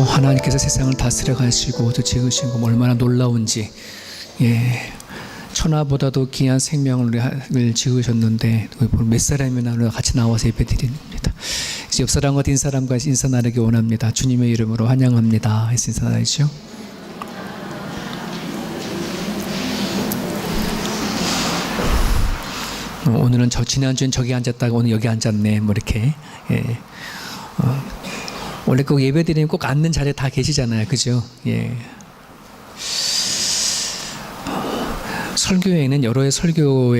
하나님께서 세상을 다스려 가시고 또 지으신 것 얼마나 놀라운지. 천하보다도 귀한 생명을 지으셨는데 몇 사람이나 같이 나와서 예배드립니다. 옆 사람과 뒷 사람과 인사 나누기 원합니다. 주님의 이름으로 환영합니다. 해서 인사 나누시죠. 오늘은 지난주엔 저기 앉았다가 오늘 여기 앉았네, 뭐 이렇게. 원래 꼭 예배 드리면 꼭 앉는 자리에 다 계시잖아요, 그죠? 설교에는 여러 설교가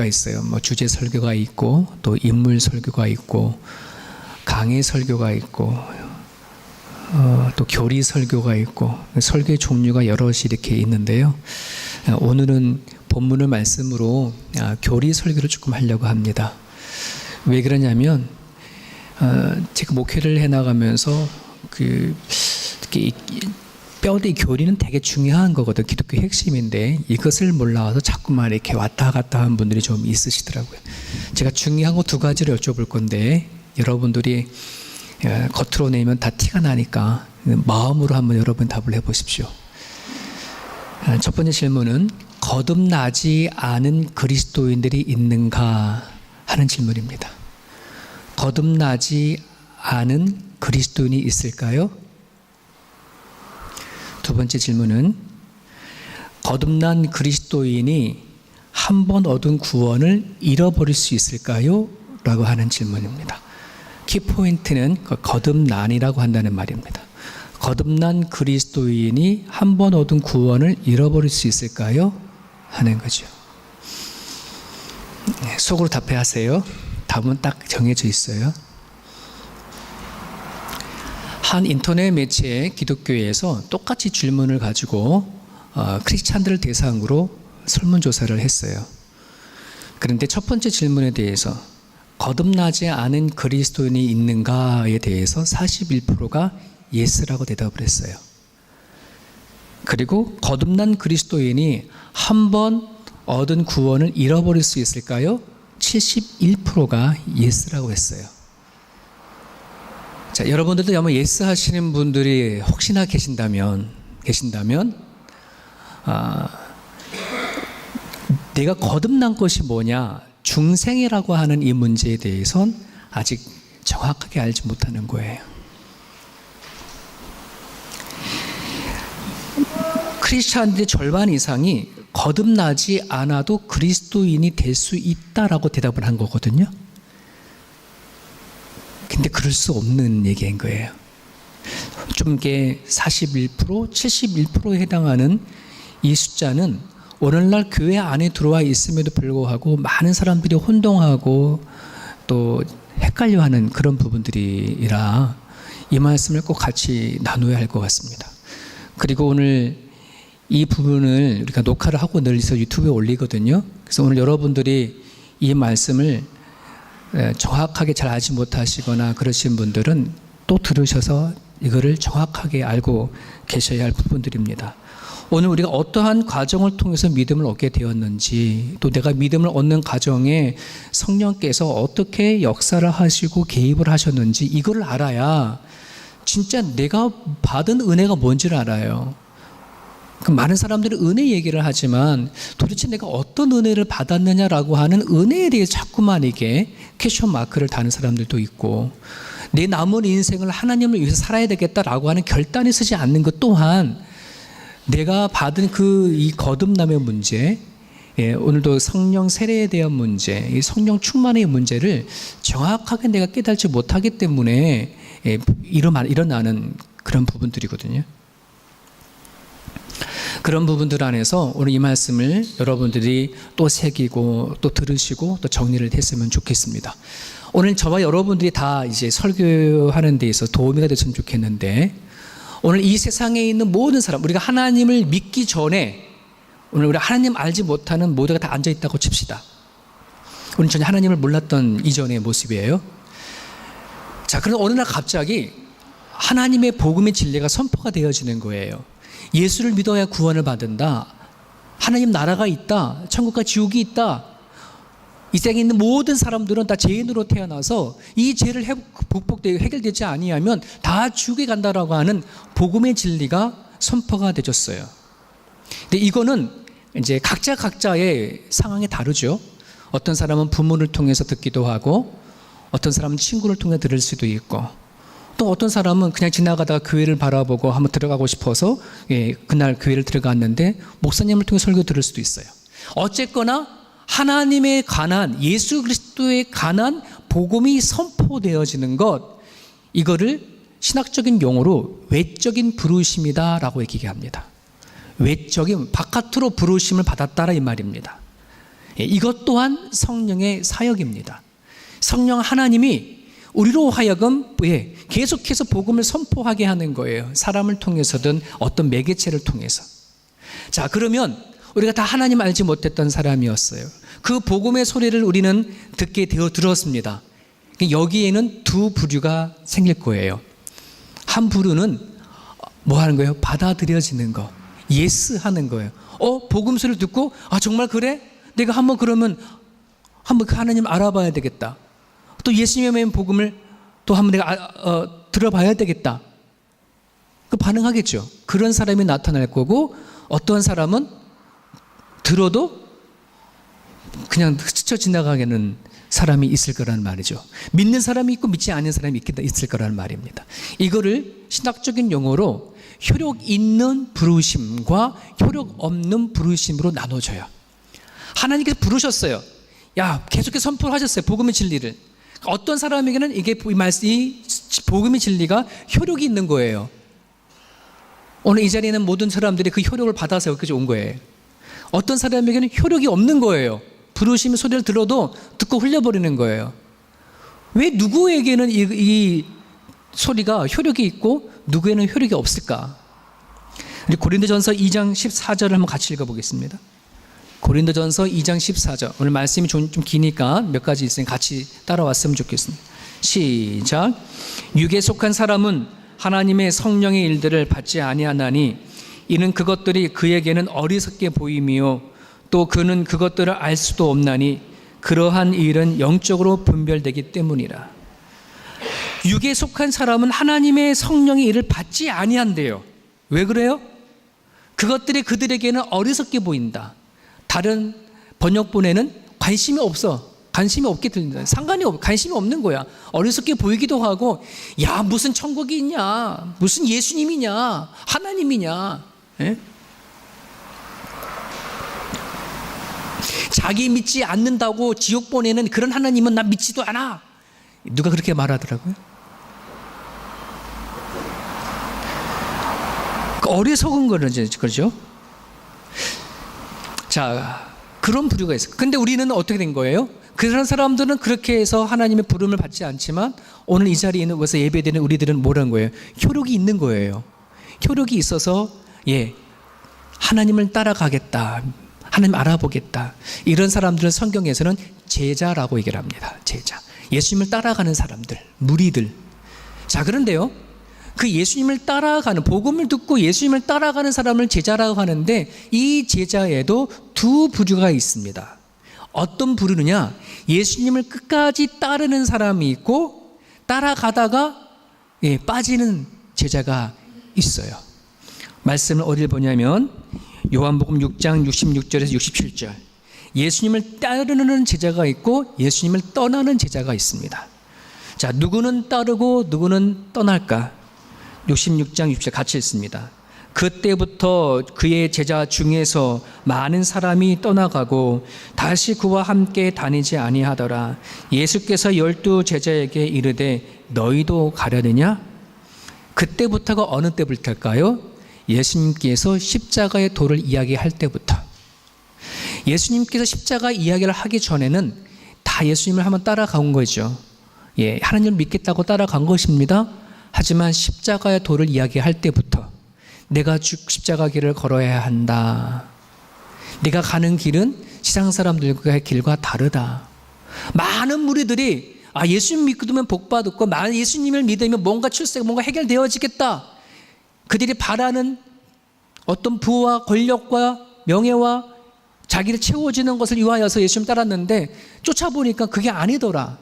있어요. 뭐 주제 설교가 있고, 또 인물 설교가 있고, 강의 설교가 있고, 또 교리 설교가 있고, 설교의 종류가 여럿이 이렇게 있는데요. 오늘은 본문을 말씀으로 교리 설교를 조금 하려고 합니다. 왜 그러냐면 제가 목회를 해나가면서 특히 뼈대 교리는 되게 중요한 거거든. 기독교 핵심인데 이것을 몰라서 자꾸만 이렇게 왔다 갔다 하는 분들이 좀 있으시더라고요. 제가 중요한 거 두 가지를 여쭤볼 건데 여러분들이 겉으로 내면 다 티가 나니까 마음으로 한번 여러분 답을 해보십시오. 첫 번째 질문은 거듭나지 않은 그리스도인들이 있는가 하는 질문입니다. 거듭나지 않은 그리스도인이 있을까요? 두 번째 질문은 거듭난 그리스도인이 한 번 얻은 구원을 잃어버릴 수 있을까요? 라고 하는 질문입니다. 키포인트는 거듭난이라고 한다는 말입니다. 거듭난 그리스도인이 한 번 얻은 구원을 잃어버릴 수 있을까요? 하는 거죠. 속으로 답해하세요. 답은 딱 정해져 있어요. 한 인터넷 매체 기독교에서 똑같이 질문을 가지고 크리스찬들을 대상으로 설문조사를 했어요. 그런데 첫 번째 질문에 대해서 거듭나지 않은 그리스도인이 있는가에 대해서 41%가 예스라고 대답을 했어요. 그리고 거듭난 그리스도인이 한 번 얻은 구원을 잃어버릴 수 있을까요? 71%가 예스라고 했어요. 자, 여러분들도 아마 예스 하시는 분들이 혹시나 계신다면 내가 거듭난 것이 뭐냐, 중생이라고 하는 이 문제에 대해선 아직 정확하게 알지 못하는 거예요. 크리스찬들의 절반 이상이 거듭나지 않아도 그리스도인이 될 수 있다라고 대답을 한 거거든요. 근데 그럴 수 없는 얘기인 거예요. 좀 이게 41%, 71%에 해당하는 이 숫자는 오늘날 교회 안에 들어와 있음에도 불구하고 많은 사람들이 혼동하고 또 헷갈려하는 그런 부분들이라 이 말씀을 꼭 같이 나눠야 할 것 같습니다. 그리고 오늘 이 부분을 우리가 녹화를 하고 늘려서 유튜브에 올리거든요. 그래서 오늘 여러분들이 이 말씀을 정확하게 잘 알지 못하시거나 그러신 분들은 또 들으셔서 이거를 정확하게 알고 계셔야 할 부분들입니다. 오늘 우리가 어떠한 과정을 통해서 믿음을 얻게 되었는지, 또 내가 믿음을 얻는 과정에 성령께서 어떻게 역사를 하시고 개입을 하셨는지 이거를 알아야 진짜 내가 받은 은혜가 뭔지를 알아요. 많은 사람들이 은혜 얘기를 하지만 도대체 내가 어떤 은혜를 받았느냐라고 하는 은혜에 대해 자꾸만 이게 퀘스천 마크를 다는 사람들도 있고, 내 남은 인생을 하나님을 위해서 살아야 되겠다라고 하는 결단이 서지 않는 것 또한 내가 받은 이 거듭남의 문제, 오늘도 성령 세례에 대한 문제, 이 성령 충만의 문제를 정확하게 내가 깨달지 못하기 때문에 일어나는 그런 부분들이거든요. 그런 부분들 안에서 오늘 이 말씀을 여러분들이 또 새기고 또 들으시고 또 정리를 했으면 좋겠습니다. 오늘 저와 여러분들이 다 이제 설교하는 데 있어서 도움이 됐으면 좋겠는데, 오늘 이 세상에 있는 모든 사람, 우리가 하나님을 믿기 전에 오늘 우리 하나님 알지 못하는 모두가 다 앉아있다고 칩시다. 우리는 전혀 하나님을 몰랐던 이전의 모습이에요. 자, 그럼 어느 날 갑자기 하나님의 복음의 진리가 선포가 되어지는 거예요. 예수를 믿어야 구원을 받는다. 하나님 나라가 있다. 천국과 지옥이 있다. 이 세상에 있는 모든 사람들은 다 죄인으로 태어나서 이 죄를 극복되고 해결되지 아니하면 다 죽게 간다라고 하는 복음의 진리가 선포가 되졌어요. 근데 이거는 이제 각자의 상황이 다르죠. 어떤 사람은 부모를 통해서 듣기도 하고, 어떤 사람은 친구를 통해 들을 수도 있고, 또 어떤 사람은 그냥 지나가다가 교회를 바라보고 한번 들어가고 싶어서 그날 교회를 들어갔는데 목사님을 통해 설교 들을 수도 있어요. 어쨌거나 하나님에 관한, 예수 그리스도에 관한 복음이 선포되어지는 것, 이거를 신학적인 용어로 외적인 부르심이다라고 얘기합니다. 외적인, 바깥으로 부르심을 받았다라 이 말입니다. 이것 또한 성령의 사역입니다. 성령 하나님이 우리로 하여금 계속해서 복음을 선포하게 하는 거예요. 사람을 통해서든 어떤 매개체를 통해서. 자, 그러면 우리가 다 하나님 알지 못했던 사람이었어요. 그 복음의 소리를 우리는 듣게 되어 들었습니다. 여기에는 두 부류가 생길 거예요. 한 부류는 뭐 하는 거예요? 받아들여지는 거, 예스 하는 거예요. 복음 소리를 듣고 정말 그래? 내가 한번 그러면 한번 그 하나님 알아봐야 되겠다. 또 예수님의 복음을 또 한번 내가 들어봐야 되겠다. 그 반응하겠죠. 그런 사람이 나타날 거고, 어떤 사람은 들어도 그냥 스쳐 지나가게는 사람이 있을 거라는 말이죠. 믿는 사람이 있고 믿지 않는 사람이 있을 거라는 말입니다. 이거를 신학적인 용어로 효력 있는 부르심과 효력 없는 부르심으로 나눠져요. 하나님께서 부르셨어요. 계속해서 선포를 하셨어요. 복음의 진리를. 어떤 사람에게는 이 복음의 진리가 효력이 있는 거예요. 오늘 이 자리에 있는 모든 사람들이 그 효력을 받아서 여기까지 온 거예요. 어떤 사람에게는 효력이 없는 거예요. 부르심의 소리를 들어도 듣고 흘려버리는 거예요. 왜 누구에게는 이 소리가 효력이 있고 누구에는 효력이 없을까? 우리 고린도전서 2장 14절을 한번 같이 읽어보겠습니다. 고린도전서 2장 14절. 오늘 말씀이 좀 기니까 몇 가지 있으니 같이 따라왔으면 좋겠습니다. 시작. 육에 속한 사람은 하나님의 성령의 일들을 받지 아니하나니 이는 그것들이 그에게는 어리석게 보임이요 또 그는 그것들을 알 수도 없나니 그러한 일은 영적으로 분별되기 때문이라. 육에 속한 사람은 하나님의 성령의 일을 받지 아니한대요. 왜 그래요? 그것들이 그들에게는 어리석게 보인다. 다른 번역본에는 관심이 없게 들린다. 관심이 없는 거야. 어리석게 보이기도 하고, 무슨 천국이 있냐, 무슨 예수님이냐, 하나님이냐. 자기 믿지 않는다고 지옥 보내는 그런 하나님은 난 믿지도 않아. 누가 그렇게 말하더라고요. 어리석은 거죠. 자, 그런 부류가 있어요. 근데 우리는 어떻게 된 거예요? 그런 사람들은 그렇게 해서 하나님의 부름을 받지 않지만 오늘 이 자리에 있는 곳에서 예배드리는 우리들은 뭐라는 거예요? 효력이 있는 거예요. 효력이 있어서 하나님을 따라가겠다, 하나님 알아보겠다, 이런 사람들은 성경에서는 제자라고 얘기를 합니다. 제자, 예수님을 따라가는 사람들, 무리들. 자, 그런데요, 그 예수님을 따라가는, 복음을 듣고 예수님을 따라가는 사람을 제자라고 하는데 이 제자에도 두 부류가 있습니다. 어떤 부류느냐? 예수님을 끝까지 따르는 사람이 있고 따라가다가 빠지는 제자가 있어요. 말씀을 어디를 보냐면 요한복음 6장 66절에서 67절. 예수님을 따르는 제자가 있고 예수님을 떠나는 제자가 있습니다. 자, 누구는 따르고 누구는 떠날까? 66장 60절 같이 읽습니다. 그때부터 그의 제자 중에서 많은 사람이 떠나가고 다시 그와 함께 다니지 아니하더라. 예수께서 12 제자에게 이르되 너희도 가려느냐? 그때부터가 어느 때부터일까요? 예수님께서 십자가의 도를 이야기할 때부터. 예수님께서 십자가 이야기를 하기 전에는 다 예수님을 한번 따라간 거죠. 하나님을 믿겠다고 따라간 것입니다. 하지만 십자가의 도를 이야기할 때부터 내가 십자가 길을 걸어야 한다. 내가 가는 길은 세상 사람들과의 길과 다르다. 많은 무리들이 예수님 믿으면 복 받고 예수님을 믿으면 뭔가 출세가 뭔가 해결되어지겠다. 그들이 바라는 어떤 부와 권력과 명예와 자기를 채워지는 것을 위하여서 예수님 따랐는데 쫓아보니까 그게 아니더라.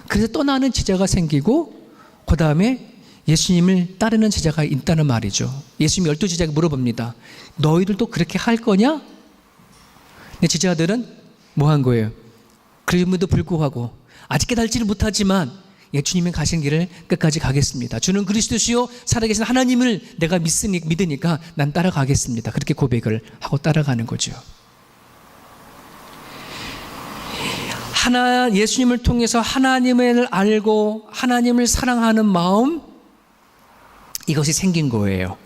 그래서 떠나는 제자가 생기고 그 다음에 예수님을 따르는 제자가 있다는 말이죠. 예수님 12제자에게 물어봅니다. 너희들도 그렇게 할 거냐? 근데 제자들은 뭐 한 거예요? 그럼에도 불구하고 아직 깨달지를 못하지만 주님이 가신 길을 끝까지 가겠습니다. 주는 그리스도시요 살아계신 하나님을 내가 믿으니까 난 따라가겠습니다. 그렇게 고백을 하고 따라가는 거죠. 예수님을 통해서 하나님을 알고 하나님을 사랑하는 마음, 이것이 생긴 거예요.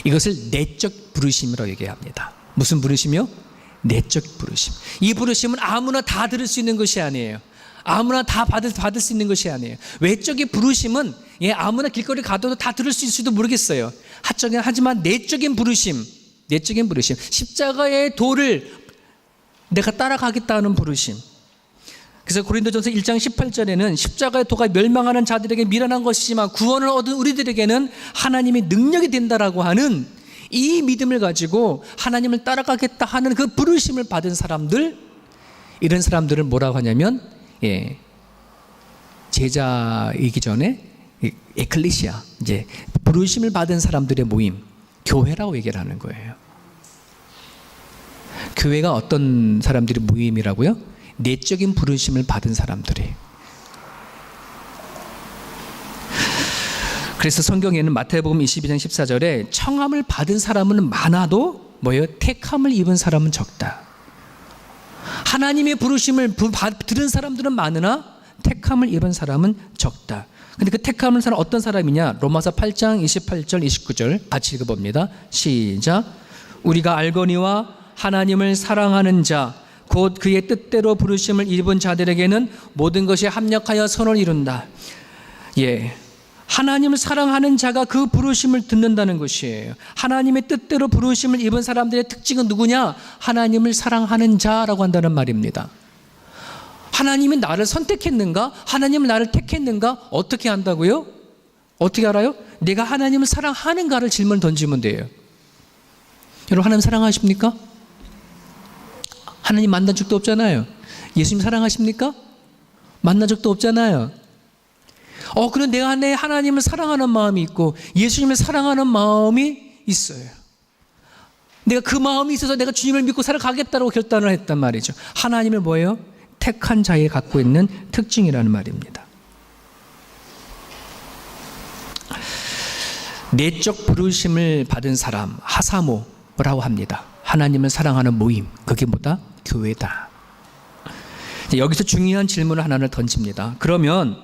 이것을 내적 부르심이라고 얘기합니다. 무슨 부르심이요? 내적 부르심. 이 부르심은 아무나 다 들을 수 있는 것이 아니에요. 아무나 다 받을 수 있는 것이 아니에요. 외적인 부르심은 아무나 길거리 가도 다 들을 수 있을지도 모르겠어요. 하지만 내적인 부르심, 십자가의 도를 내가 따라가겠다는 부르심. 그래서 고린도전서 1장 18절에는 십자가의 도가 멸망하는 자들에게 미련한 것이지만 구원을 얻은 우리들에게는 하나님의 능력이 된다라고 하는 이 믿음을 가지고 하나님을 따라가겠다 하는 그 부르심을 받은 사람들, 이런 사람들을 뭐라고 하냐면 제자이기 전에 에클레시아, 이제 부르심을 받은 사람들의 모임, 교회라고 얘기를 하는 거예요. 교회가 어떤 사람들의 모임이라고요? 내적인 부르심을 받은 사람들이. 그래서 성경에는 마태복음 22장 14절에 청함을 받은 사람은 많아도 뭐예요? 택함을 입은 사람은 적다. 하나님의 부르심을 들은 사람들은 많으나 택함을 입은 사람은 적다. 근데 그 택함을 사람 어떤 사람이냐? 로마서 8장 28절 29절 같이 읽어봅니다. 시작. 우리가 알거니와 하나님을 사랑하는 자 곧 그의 뜻대로 부르심을 입은 자들에게는 모든 것이 합력하여 선을 이룬다. 하나님을 사랑하는 자가 그 부르심을 듣는다는 것이에요. 하나님의 뜻대로 부르심을 입은 사람들의 특징은 누구냐? 하나님을 사랑하는 자라고 한다는 말입니다. 하나님이 나를 선택했는가? 하나님은 나를 택했는가? 어떻게 안다고요? 어떻게 알아요? 내가 하나님을 사랑하는가를 질문을 던지면 돼요. 여러분, 하나님 사랑하십니까? 하나님 만난 적도 없잖아요. 예수님 사랑하십니까? 만난 적도 없잖아요. 그런데 내가 하나님을 사랑하는 마음이 있고 예수님을 사랑하는 마음이 있어요. 내가 그 마음이 있어서 내가 주님을 믿고 살아가겠다고 결단을 했단 말이죠. 하나님을 뭐예요? 택한 자에 갖고 있는 특징이라는 말입니다. 내적 부르심을 받은 사람, 하사모라고 합니다. 하나님을 사랑하는 모임, 그게 뭐다? 교회다. 여기서 중요한 질문을 하나를 던집니다. 그러면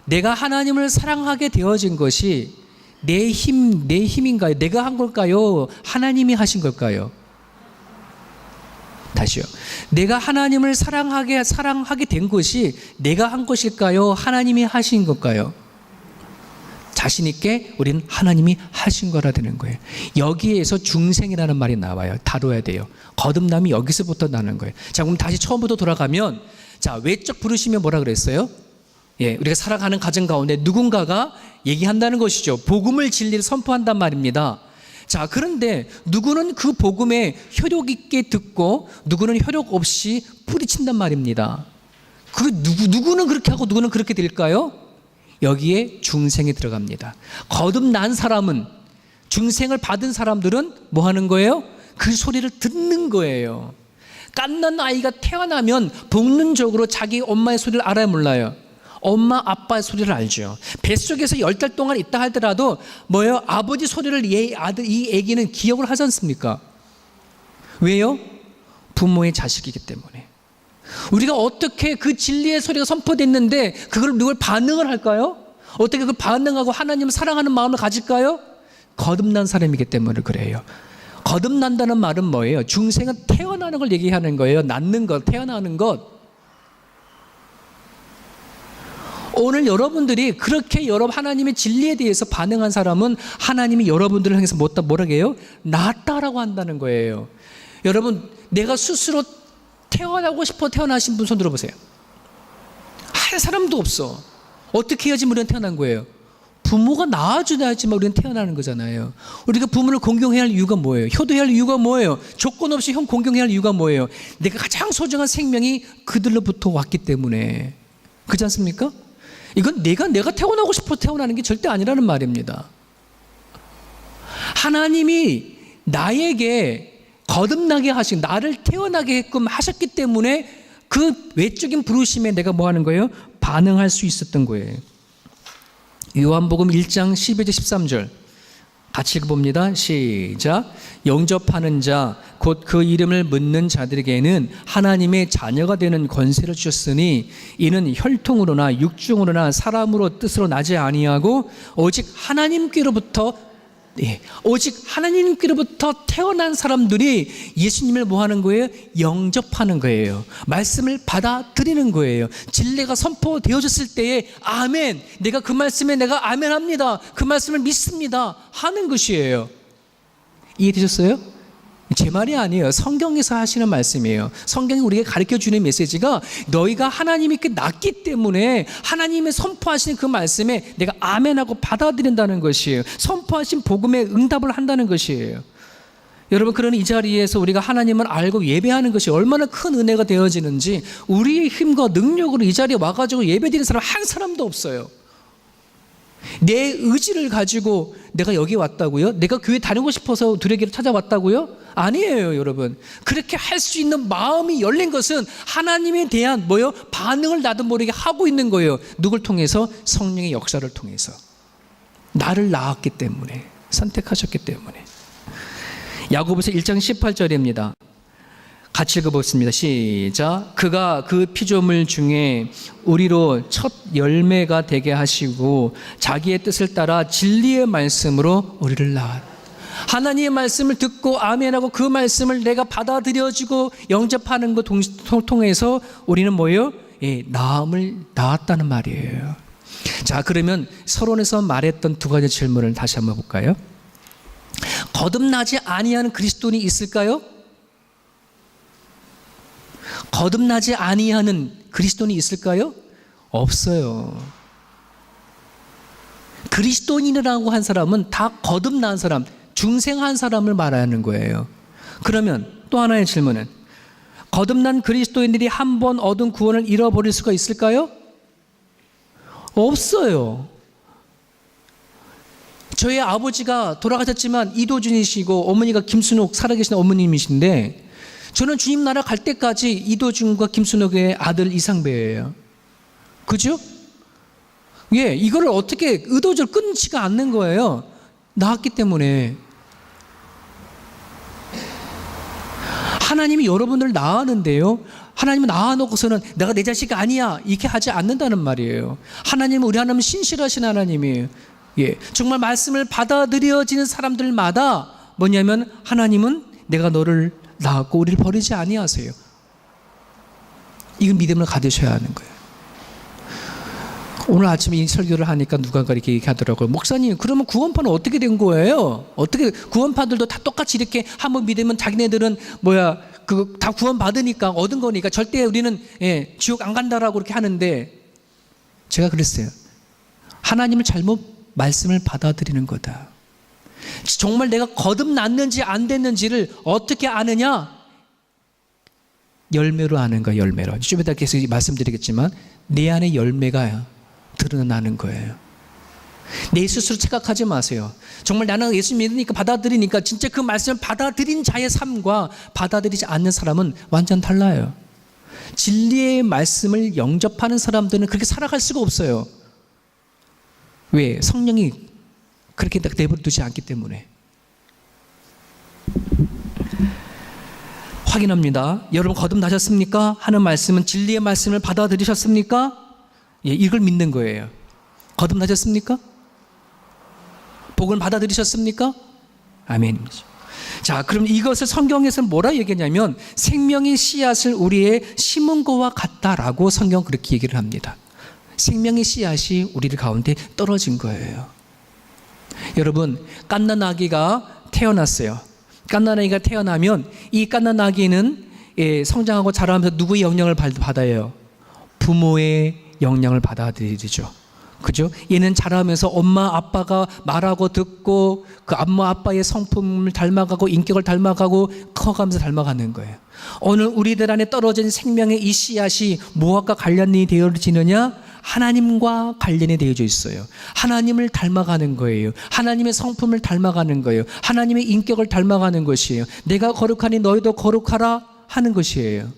내가 하나님을 사랑하게 되어진 것이 내 힘인가요? 내가 한 걸까요? 하나님이 하신 걸까요? 다시요. 내가 하나님을 사랑하게 된 것이 내가 한 것일까요? 하나님이 하신 걸까요? 자신 있게 우리는 하나님이 하신 거라 되는 거예요. 여기에서 중생이라는 말이 나와요. 다뤄야 돼요. 거듭남이 여기서부터 나는 거예요. 자, 그럼 다시 처음부터 돌아가면, 자, 외적 부르심이 뭐라 그랬어요? 우리가 살아가는 가정 가운데 누군가가 얘기한다는 것이죠. 복음을 진리를 선포한단 말입니다. 자, 그런데 누구는 그 복음에 효력 있게 듣고 누구는 효력 없이 뿌리친단 말입니다. 누구는 그렇게 하고 누구는 그렇게 될까요? 여기에 중생이 들어갑니다. 거듭난 사람은, 중생을 받은 사람들은 뭐 하는 거예요? 그 소리를 듣는 거예요. 갓난 아이가 태어나면 본능적으로 자기 엄마의 소리를 알아요, 몰라요? 엄마, 아빠의 소리를 알죠. 뱃속에서 10달 동안 있다 하더라도 뭐예요? 아버지 소리를 이 아기는 기억을 하지 않습니까? 왜요? 부모의 자식이기 때문에. 우리가 어떻게 그 진리의 소리가 선포됐는데 그걸 누굴 반응을 할까요? 어떻게 그걸 반응하고 하나님을 사랑하는 마음을 가질까요? 거듭난 사람이기 때문에 그래요. 거듭난다는 말은 뭐예요? 중생은 태어나는 걸 얘기하는 거예요. 낳는 것, 태어나는 것. 오늘 여러분들이 그렇게 하나님의 진리에 대해서 반응한 사람은 하나님이 여러분들을 향해서 뭐라고 해요? 낫다라고 한다는 거예요. 여러분, 내가 스스로 태어나고 싶어 태어나신 분 손 들어보세요. 한 사람도 없어. 어떻게 해야지 우리는 태어난 거예요? 부모가 낳아줘야지만 우리는 태어나는 거잖아요. 우리가 부모를 공경해야 할 이유가 뭐예요? 효도해야 할 이유가 뭐예요? 조건 없이 형 공경해야 할 이유가 뭐예요? 내가 가장 소중한 생명이 그들로부터 왔기 때문에. 그렇지 않습니까? 이건 내가 태어나고 싶어 태어나는 게 절대 아니라는 말입니다. 하나님이 나에게 거듭나게 하신, 나를 태어나게 했끔 하셨기 때문에 그 외적인 부르심에 내가 뭐 하는 거예요? 반응할 수 있었던 거예요. 요한복음 1장 12절 13절 같이 읽어봅니다. 시작. 영접하는 자 곧 그 이름을 묻는 자들에게는 하나님의 자녀가 되는 권세를 주셨으니 이는 혈통으로나 육중으로나 사람으로 뜻으로 나지 아니하고 오직 하나님께로부터 태어난 사람들이 예수님을 뭐 하는 거예요? 영접하는 거예요. 말씀을 받아들이는 거예요. 진리가 선포되어졌을 때에 아멘, 내가 그 말씀에 내가 아멘합니다, 그 말씀을 믿습니다 하는 것이에요. 이해되셨어요? 제 말이 아니에요. 성경에서 하시는 말씀이에요. 성경이 우리에게 가르쳐주는 메시지가 너희가 하나님께 낳기 때문에 하나님의 선포하시는 그 말씀에 내가 아멘하고 받아들인다는 것이에요. 선포하신 복음에 응답을 한다는 것이에요. 여러분, 그러니 이 자리에서 우리가 하나님을 알고 예배하는 것이 얼마나 큰 은혜가 되어지는지, 우리의 힘과 능력으로 이 자리에 와가지고 예배드리는 사람 한 사람도 없어요. 내 의지를 가지고 내가 여기 왔다고요? 내가 교회 다니고 싶어서 두레기를 찾아왔다고요? 아니에요, 여러분. 그렇게 할 수 있는 마음이 열린 것은 하나님에 대한 반응을 나도 모르게 하고 있는 거예요. 누굴 통해서? 성령의 역사를 통해서. 나를 낳았기 때문에, 선택하셨기 때문에. 야고보서 1장 18절입니다. 같이 읽어보겠습니다. 시작. 그가 그 피조물 중에 우리로 첫 열매가 되게 하시고 자기의 뜻을 따라 진리의 말씀으로 우리를 낳았다. 하나님의 말씀을 듣고 아멘하고 그 말씀을 내가 받아들여지고 영접하는 것 통해서 우리는 뭐예요? 나음을 낳았다는 말이에요. 자, 그러면 서론에서 말했던 두 가지 질문을 다시 한번 볼까요? 거듭나지 아니하는 그리스도인이 있을까요? 거듭나지 아니하는 그리스도인이 있을까요? 없어요. 그리스도인이라고 한 사람은 다 거듭난 사람, 중생한 사람을 말하는 거예요. 그러면 또 하나의 질문은, 거듭난 그리스도인들이 한 번 얻은 구원을 잃어버릴 수가 있을까요? 없어요. 저희 아버지가 돌아가셨지만 이도준이시고 어머니가 김순옥 살아계신 어머님이신데, 저는 주님 나라 갈 때까지 이도준과 김순옥의 아들 이상배예요. 그죠? 이거를 어떻게 의도적으로 끊지가 않는 거예요. 낳았기 때문에. 하나님이 여러분을 낳았는데요, 하나님은 낳아놓고서는 내가 내 자식 아니야 이렇게 하지 않는다는 말이에요. 하나님은, 우리 하나님은 신실하신 하나님이에요. 정말 말씀을 받아들여지는 사람들마다 뭐냐면, 하나님은 내가 너를 낳았고 우리를 버리지 아니하세요. 이건 믿음을 가지셔야 하는 거예요. 오늘 아침에 이 설교를 하니까 누군가 이렇게 얘기하더라고요. 목사님, 그러면 구원파는 어떻게 된 거예요? 어떻게 구원파들도 다 똑같이 이렇게 한번 믿으면 자기네들은 다 구원 받으니까 얻은 거니까 절대 우리는 지옥 안 간다라고 그렇게 하는데, 제가 그랬어요. 하나님을 잘못 말씀을 받아들이는 거다. 정말 내가 거듭났는지 안 됐는지를 어떻게 아느냐? 열매로 아는 거야, 열매로. 좀 이따 계속 말씀드리겠지만 내 안에 열매가 드러나는 거예요. 내 스스로 착각하지 마세요. 정말 나는 예수 믿으니까 받아들이니까, 진짜 그 말씀을 받아들인 자의 삶과 받아들이지 않는 사람은 완전 달라요. 진리의 말씀을 영접하는 사람들은 그렇게 살아갈 수가 없어요. 왜? 성령이 그렇게 내버려 두지 않기 때문에. 확인합니다. 여러분 거듭나셨습니까? 하는 말씀은 진리의 말씀을 받아들이셨습니까? 이걸 믿는 거예요. 거듭나셨습니까? 복을 받아들이셨습니까? 아멘. 자, 그럼 이것을 성경에서는 뭐라 얘기하냐면, 생명의 씨앗을 우리의 심은 것과 같다라고 성경 그렇게 얘기를 합니다. 생명의 씨앗이 우리들 가운데 떨어진 거예요. 여러분, 갓난 아기가 태어났어요. 갓난 아기가 태어나면 이 갓난 아기는 성장하고 자라면서 누구의 영향을 받아요? 부모의 영향을 받아들이죠. 그죠? 얘는 자라면서 엄마 아빠가 말하고 듣고 그 엄마 아빠의 성품을 닮아가고 인격을 닮아가고 커가면서 닮아가는 거예요. 오늘 우리들 안에 떨어진 생명의 이 씨앗이 무엇과 관련이 되어지느냐? 하나님과 관련이 되어져 있어요. 하나님을 닮아가는 거예요. 하나님의 성품을 닮아가는 거예요. 하나님의 인격을 닮아가는 것이에요. 내가 거룩하니 너희도 거룩하라 하는 것이에요.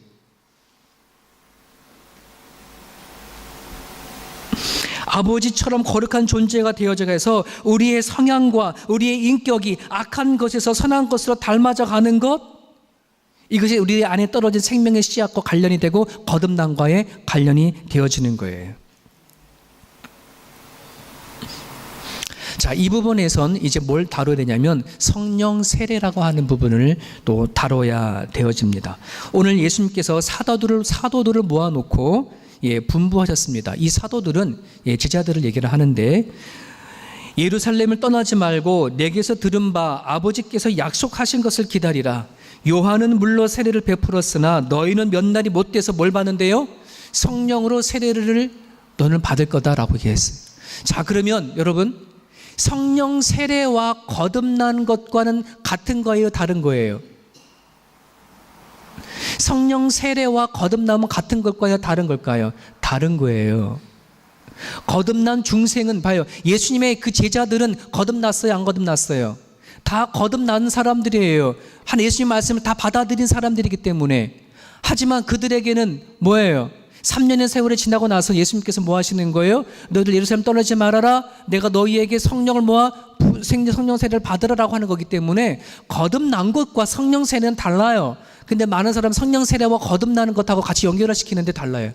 아버지처럼 거룩한 존재가 되어져서 우리의 성향과 우리의 인격이 악한 것에서 선한 것으로 닮아져 가는 것, 이것이 우리 안에 떨어진 생명의 씨앗과 관련이 되고 거듭남과의 관련이 되어지는 거예요. 자, 이 부분에선 이제 뭘 다뤄야 되냐면 성령 세례라고 하는 부분을 또 다뤄야 되어집니다. 오늘 예수님께서 사도들을 모아놓고 분부하셨습니다. 이 사도들은 제자들을 얘기를 하는데, 예루살렘을 떠나지 말고 내게서 들은 바 아버지께서 약속하신 것을 기다리라. 요한은 물로 세례를 베풀었으나 너희는 몇 날이 못 돼서 뭘 받는데요? 성령으로 세례를 너는 받을 거다라고 얘기했어요. 자, 그러면 여러분, 성령 세례와 거듭난 것과는 같은 거예요, 다른 거예요? 성령 세례와 거듭남은 같은 걸까요, 다른 걸까요? 다른 거예요. 거듭난 중생은 봐요. 예수님의 그 제자들은 거듭났어요, 안 거듭났어요? 다 거듭난 사람들이에요. 한 예수님 말씀을 다 받아들인 사람들이기 때문에. 하지만 그들에게는 뭐예요? 3년의 세월이 지나고 나서 예수님께서 뭐 하시는 거예요? 너희들 예루살렘 떠나지 말아라. 내가 너희에게 성령을 모아 성령 세례를 받으라라고 하는 거기 때문에 거듭난 것과 성령 세례는 달라요. 근데 많은 사람 성령 세례와 거듭나는 것하고 같이 연결을 시키는데 달라요.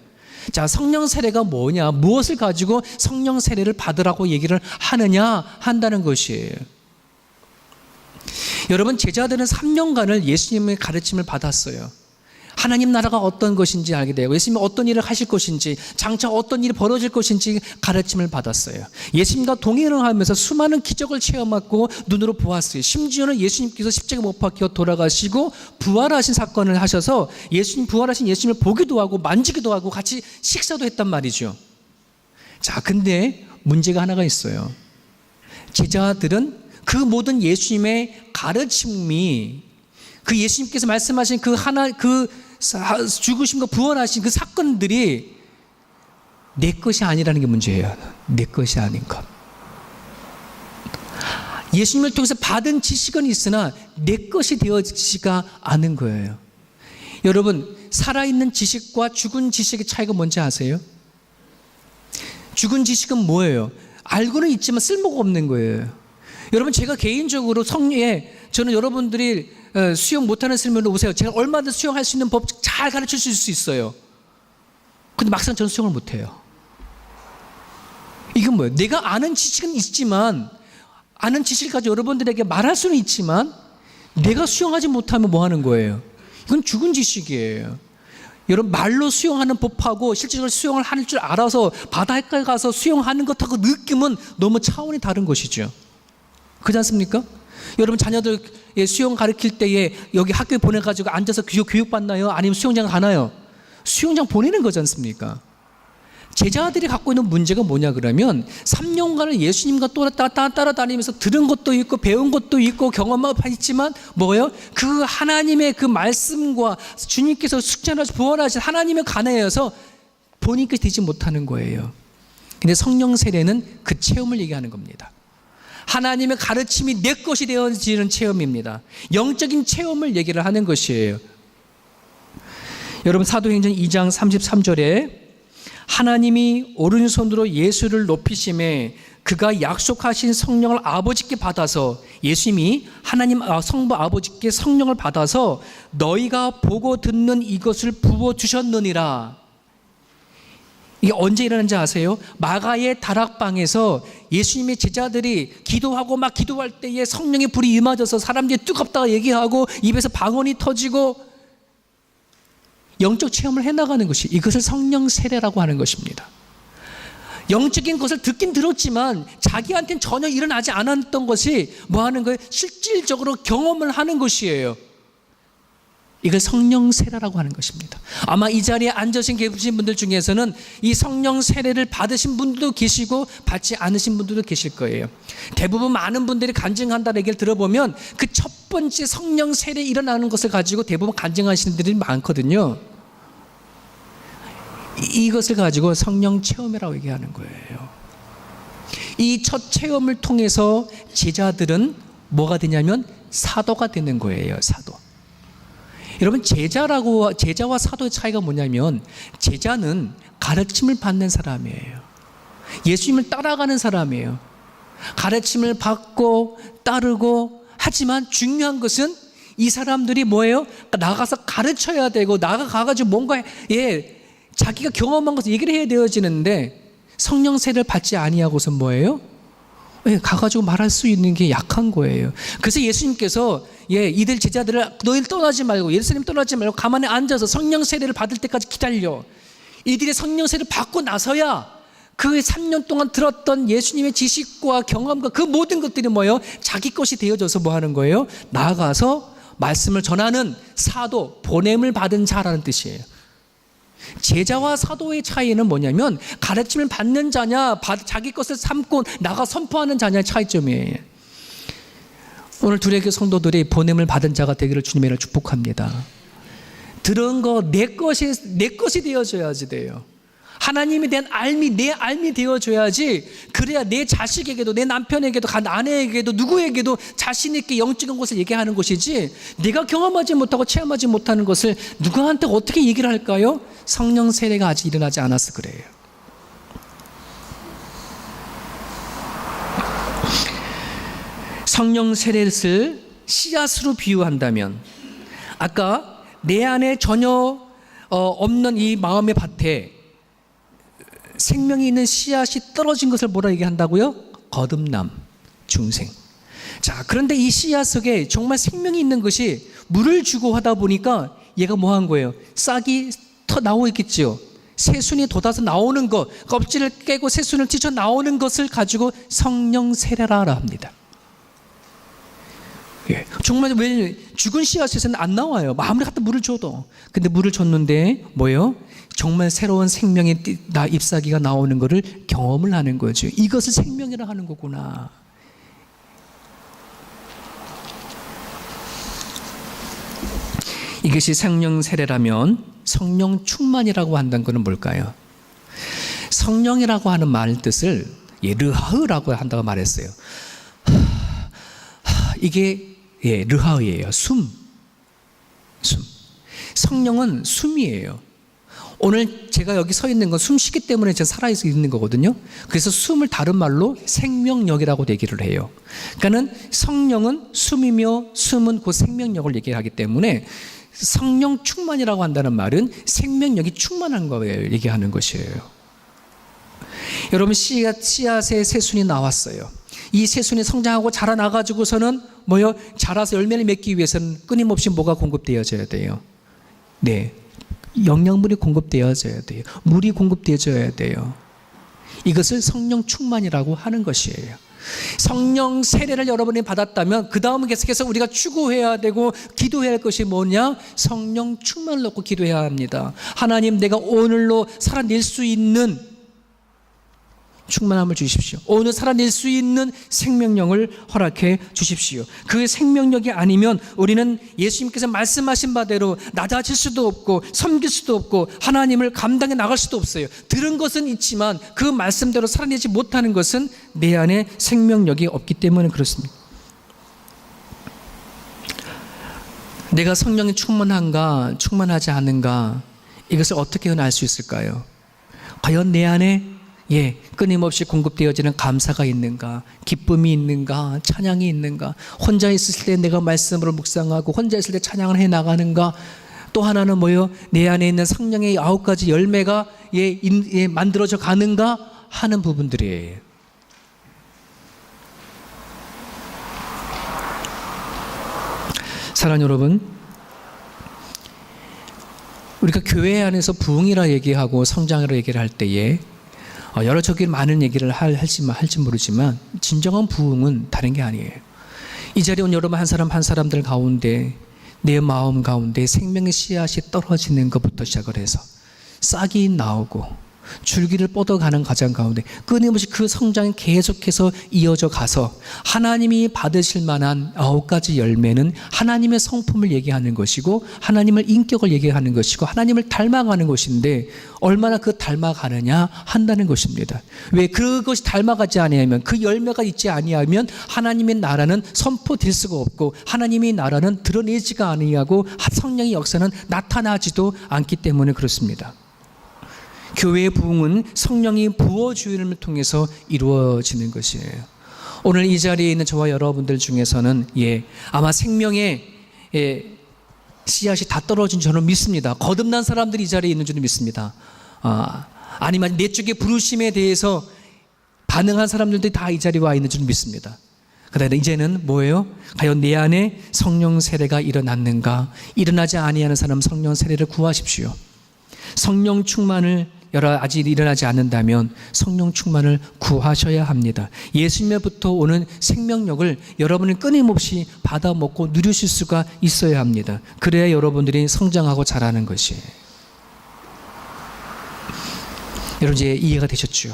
자, 성령 세례가 뭐냐? 무엇을 가지고 성령 세례를 받으라고 얘기를 하느냐? 한다는 것이에요. 여러분, 제자들은 3년간을 예수님의 가르침을 받았어요. 하나님 나라가 어떤 것인지 알게 되고 예수님이 어떤 일을 하실 것인지, 장차 어떤 일이 벌어질 것인지 가르침을 받았어요. 예수님과 동행을 하면서 수많은 기적을 체험하고 눈으로 보았어요. 심지어는 예수님께서 십자가에 못 박혀 돌아가시고 부활하신 사건을 하셔서 부활하신 예수님을 보기도 하고 만지기도 하고 같이 식사도 했단 말이죠. 자, 근데 문제가 하나가 있어요. 제자들은 그 모든 예수님의 가르침이, 그 예수님께서 말씀하신 그 죽으심과 부활하신 그 사건들이 내 것이 아니라는 게 문제예요. 내 것이 아닌 것. 예수님을 통해서 받은 지식은 있으나 내 것이 되어지지가 않은 거예요. 여러분, 살아있는 지식과 죽은 지식의 차이가 뭔지 아세요? 죽은 지식은 뭐예요? 알고는 있지만 쓸모가 없는 거예요. 여러분, 제가 개인적으로 저는 여러분들이 수영 못하는 스님으로 오세요. 제가 얼마든지 수영할 수 있는 법 잘 가르쳐 줄 수 있어요. 근데 막상 저는 수영을 못해요. 이건 뭐예요? 내가 아는 지식은 있지만, 아는 지식을 가지고 여러분들에게 말할 수는 있지만 내가 수영하지 못하면 뭐 하는 거예요? 이건 죽은 지식이에요. 여러분, 말로 수영하는 법하고 실제로 수영을 할 줄 알아서 바다에 가서 수영하는 것하고 느낌은 너무 차원이 다른 것이죠. 그렇지 않습니까? 여러분, 자녀들 수영 가르칠 때에 여기 학교에 보내가지고 앉아서 교육받나요? 아니면 수영장 가나요? 수영장 보내는 거지 않습니까? 제자들이 갖고 있는 문제가 뭐냐 그러면 3년간을 예수님과 따라다니면서 들은 것도 있고 배운 것도 있고 경험하고 있지만 뭐예요? 그 하나님의 그 말씀과 주님께서 숙제하셔서 부활하신 하나님의 간에여서 본인께 되지 못하는 거예요. 근데 성령 세례는 그 체험을 얘기하는 겁니다. 하나님의 가르침이 내 것이 되어지는 체험입니다. 영적인 체험을 얘기를 하는 것이에요. 여러분, 사도행전 2장 33절에 하나님이 오른손으로 예수를 높이심에 그가 약속하신 성령을 아버지께 받아서, 예수님이 하나님 성부 아버지께 성령을 받아서 너희가 보고 듣는 이것을 부어주셨느니라. 이게 언제 일어난지 아세요? 마가의 다락방에서 예수님의 제자들이 기도하고 막 기도할 때에 성령의 불이 임하셔서 사람들이 뜨겁다고 얘기하고 입에서 방언이 터지고 영적 체험을 해나가는 것이, 이것을 성령 세례라고 하는 것입니다. 영적인 것을 듣긴 들었지만 자기한테는 전혀 일어나지 않았던 것이 뭐 하는 거예요? 실질적으로 경험을 하는 것이에요. 이걸 성령 세례라고 하는 것입니다. 아마 이 자리에 앉으신 계신 분들 중에서는 이 성령 세례를 받으신 분들도 계시고 받지 않으신 분들도 계실 거예요. 대부분 많은 분들이 간증한다는 얘기를 들어보면 그 첫 번째 성령 세례 일어나는 것을 가지고 대부분 간증하시는 분들이 많거든요. 이것을 가지고 성령 체험이라고 얘기하는 거예요. 이 첫 체험을 통해서 제자들은 뭐가 되냐면 사도가 되는 거예요. 사도. 여러분, 제자와 사도의 차이가 뭐냐면, 제자는 가르침을 받는 사람이에요. 예수님을 따라가는 사람이에요. 가르침을 받고 따르고, 하지만 중요한 것은 이 사람들이 뭐예요? 나가서 가르쳐야 되고, 나가가지고 뭔가 자기가 경험한 것을 얘기를 해야 되어지는데, 성령 세례를 받지 아니하고서 뭐예요? 가가지고 말할 수 있는 게 약한 거예요. 그래서 예수님께서 이들 제자들을 너희를 떠나지 말고, 예루살렘 떠나지 말고 가만히 앉아서 성령 세례를 받을 때까지 기다려. 이들이 성령 세례를 받고 나서야 그 3년 동안 들었던 예수님의 지식과 경험과 그 모든 것들이 뭐예요? 자기 것이 되어져서 뭐 하는 거예요? 나아가서 말씀을 전하는 사도, 보냄을 받은 자라는 뜻이에요. 제자와 사도의 차이는 뭐냐면, 가르침을 받는 자냐, 자기 것을 삼고 나가 선포하는 자냐의 차이점이에요. 오늘 두레교 성도들이 보냄을 받은 자가 되기를 주님의 축복합니다. 들은 거 내 것이 되어줘야지 돼요. 하나님에 대한 내 알미 되어줘야지. 그래야 내 자식에게도, 내 남편에게도, 아내에게도, 누구에게도 자신 있게 영적인 것을 얘기하는 것이지, 내가 경험하지 못하고 체험하지 못하는 것을 누구한테 어떻게 얘기를 할까요? 성령 세례가 아직 일어나지 않아서 그래요. 성령 세례를 씨앗으로 비유한다면, 아까 내 안에 전혀 없는 이 마음의 밭에 생명이 있는 씨앗이 떨어진 것을 뭐라 얘기한다고요? 거듭남, 중생. 자, 그런데 이 씨앗 속에 정말 생명이 있는 것이 물을 주고 하다 보니까 얘가 뭐 한 거예요? 싹이 터 나오고 있겠지요. 새순이 돋아서 나오는 것, 껍질을 깨고 새순을 찢어 나오는 것을 가지고 성령 세례라 합니다. 정말 왜 죽은 씨앗에서는 안 나와요. 아무리 갖다 물을 줘도. 근데 물을 줬는데 뭐예요? 정말 새로운 생명의 잎사귀가 나오는 것을 경험을 하는 거죠. 이것을 생명이라 하는 거구나. 이것이 성령 세례라면 성령 충만이라고 한다는 것은 뭘까요? 성령이라고 하는 말 뜻을 르하으라고 한다고 말했어요. 이게 르하으예요. 숨. 성령은 숨이에요. 오늘 제가 여기 서 있는 건 숨 쉬기 때문에 제가 살아있어 있는 거거든요. 그래서 숨을 다른 말로 생명력이라고 얘기를 해요. 그러니까는 성령은 숨이며 숨은 그 생명력을 얘기하기 때문에 성령 충만이라고 한다는 말은 생명력이 충만한 거예요. 얘기하는 것이에요. 여러분, 씨앗의 새순이 나왔어요. 이 새순이 성장하고 자라나가지고서는 뭐요? 자라서 열매를 맺기 위해서는 끊임없이 뭐가 공급되어져야 돼요? 영양분이 공급되어져야 돼요. 물이 공급되어져야 돼요. 이것을 성령 충만이라고 하는 것이에요. 성령 세례를 여러분이 받았다면 그 다음은 계속해서 우리가 추구해야 되고 기도해야 할 것이 뭐냐? 성령 충만을 놓고 기도해야 합니다. 하나님, 내가 오늘로 살아낼 수 있는 충만함을 주십시오. 오늘 살아낼 수 있는 생명력을 허락해 주십시오. 그 생명력이 아니면 우리는 예수님께서 말씀하신 바대로 낮아질 수도 없고 섬길 수도 없고 하나님을 감당해 나갈 수도 없어요. 들은 것은 있지만 그 말씀대로 살아내지 못하는 것은 내 안에 생명력이 없기 때문에 그렇습니다. 내가 성령이 충만한가 충만하지 않은가, 이것을 어떻게 알 수 있을까요? 과연 내 안에 끊임없이 공급되어지는 감사가 있는가, 기쁨이 있는가, 찬양이 있는가, 혼자 있을 때 내가 말씀으로 묵상하고 혼자 있을 때 찬양을 해 나가는가, 또 하나는 뭐요? 내 안에 있는 성령의 9가지 열매가 만들어져 가는가 하는 부분들이에요. 사랑하는 여러분, 우리가 교회 안에서 부흥이라 얘기하고 성장이라 얘기를 할 때에 여러 저기 많은 얘기를 할지 모르지만 진정한 부흥은 다른 게 아니에요. 이 자리에 온 여러분 한 사람들 가운데 내 마음 가운데 생명의 씨앗이 떨어지는 것부터 시작을 해서 싹이 나오고 줄기를 뻗어가는 과정 가운데 끊임없이 그 성장이 계속해서 이어져 가서 하나님이 받으실 만한 9가지 열매는 하나님의 성품을 얘기하는 것이고 하나님의 인격을 얘기하는 것이고 하나님을 닮아가는 것인데 얼마나 그 닮아가느냐 한다는 것입니다. 왜 그것이 닮아가지 아니하면 그 열매가 있지 아니하면 하나님의 나라는 선포될 수가 없고 하나님의 나라는 드러내지가 아니하고 성령의 역사는 나타나지도 않기 때문에 그렇습니다. 교회의 부흥은 성령이 부어주임을 통해서 이루어지는 것이에요. 오늘 이 자리에 있는 저와 여러분들 중에서는 아마 생명의 씨앗이 다 떨어진 저는 믿습니다. 거듭난 사람들이 이 자리에 있는 줄은 믿습니다. 아니면 내 쪽의 부르심에 대해서 반응한 사람들도 다 이 자리에 와 있는 줄은 믿습니다. 그다음에 이제는 뭐예요? 과연 내 안에 성령 세례가 일어났는가? 일어나지 아니하는 사람 성령 세례를 구하십시오. 성령 충만을 아직 일어나지 않는다면 성령 충만을 구하셔야 합니다. 예수님으로부터 오는 생명력을 여러분이 끊임없이 받아 먹고 누리실 수가 있어야 합니다. 그래야 여러분들이 성장하고 자라는 것이에요. 여러분 이제 이해가 되셨죠?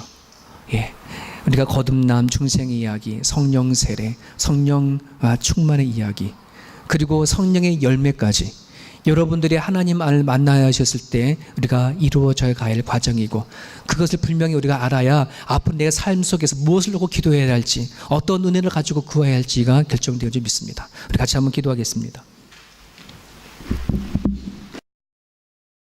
우리가 거듭남 중생의 이야기, 성령 세례, 성령 충만의 이야기, 그리고 성령의 열매까지 여러분들이 하나님 안을 만나야 하셨을 때 우리가 이루어져야 할 과정이고 그것을 분명히 우리가 알아야 앞으로 내 삶 속에서 무엇을 놓고 기도해야 할지 어떤 은혜를 가지고 구해야 할지가 결정되어 믿습니다. 우리 같이 한번 기도하겠습니다.